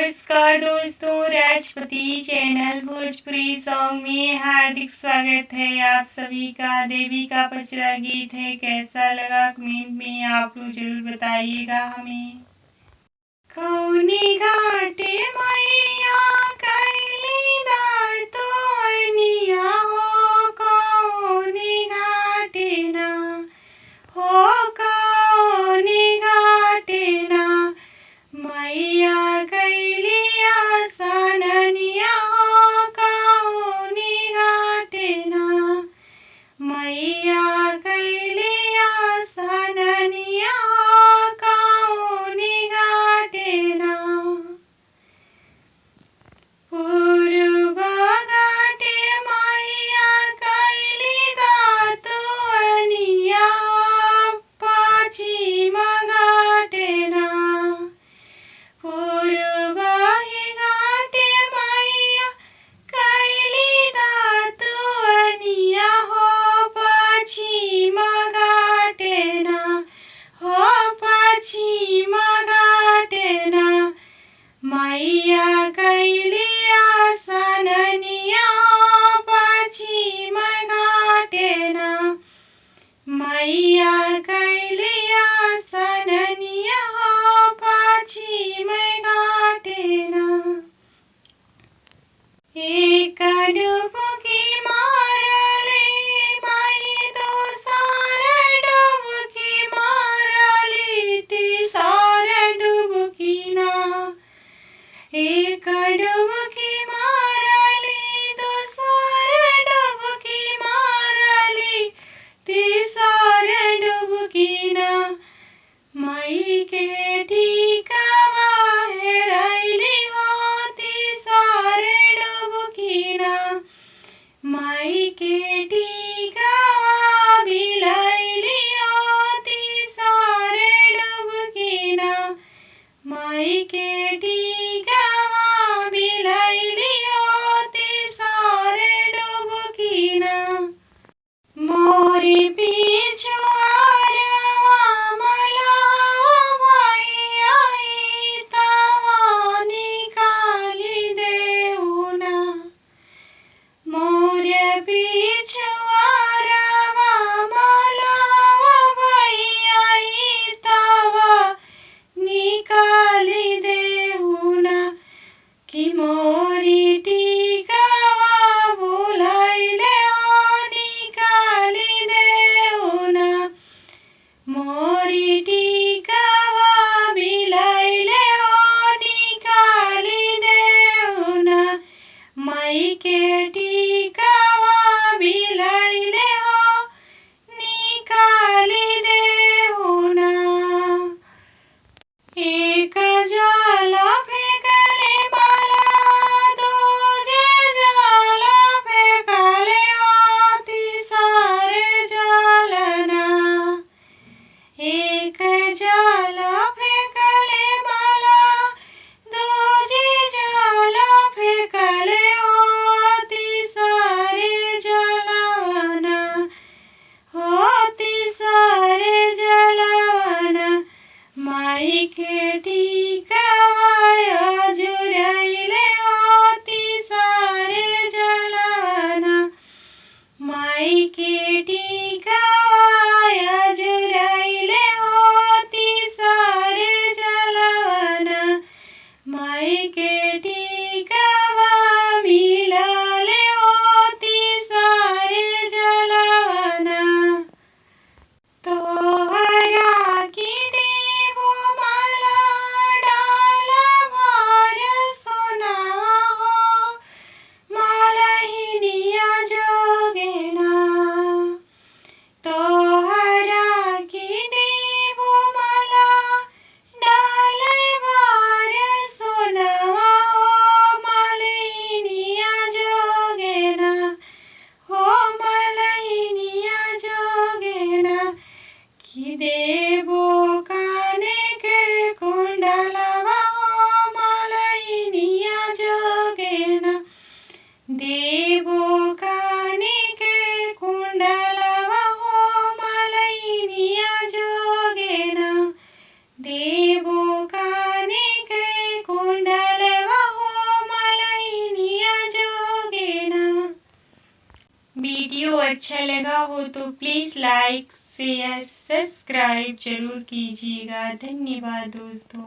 नमस्कार दोस्तों, Rajpati channel Bhojpuri song में हार्दिक स्वागत है आप सभी का। देवी का पचरा गीत है, कैसा लगा कमेंट में आप लोग जरूर बताइएगा हमें। कौनी घाटे मैया कैली दार तो अनिया हो, कौनी घाटे ना हो, कौनी घाटे ना मैया कैलिया सननिया हो, कौनी घाटे ना मैया कैलिया सननिया हो, कौनी घाटे ना। पूर्व घाटे मैया कैली दातु अनिया हो, पश्चिम घाटे ना पूर्व घाटे मैया कैली दातु अनिया हो, पश्चिम घाटे ना हो, पश्चिम घाटे ना मैया कैलिया सननिया हो, पश्चिम घाटे ना मैया कैलिया सननिया हो, पश्चिम घाटे ना। एक डुबकी मारले माई दोसर डुबकी मारली तीसर डुबकी ना। एक डुबकी मारली दोसर डुबकी मारली तीसर डुबकी ना। माई के टीकावा हेराइली हो, तीसर डुबकी ना माई के टीकावा बिलाइली हो, तीसर डुबकी ना माई के टीकावा बिलाइली हो, तीसर डुबकी ना। मोरे पिछुआरवा मलावा भैया तवा निकाली देउना। मोरे पिछुआरवा मलावा भैया तवा निकाली देउना। कि मोरी टीकावा भुलाइले हो, निकाली देउना। मोरी टीकावा बिलाइले हो, निकाली देउना। माई के टीकावा बिलाइले हो, निकाली देउना। एक जाल फेंकले माला, दूजे जाल फेंकले हो, तीसर जाल ना। एक जाल फेंकले माला, दूजे जाल फेंकले हो, तीसर जलवना हो, तीसर जलवना। माई के टीकावा जुराइले हो, तीसर जलवना। माई के टीकावा जुराइले हो, तीसर जलवना। माई के टीकावा मिलाले हो, तीसर जलवना। तोहरा की देवो माला डाल भर सोनावा हो, मालहिनिया जोगेना। तोहरा की देवो माला डाल भर सोनावा हो, वीडियो अच्छा लगा हो तो प्लीज़ लाइक शेयर सब्सक्राइब ज़रूर कीजिएगा। धन्यवाद दोस्तों।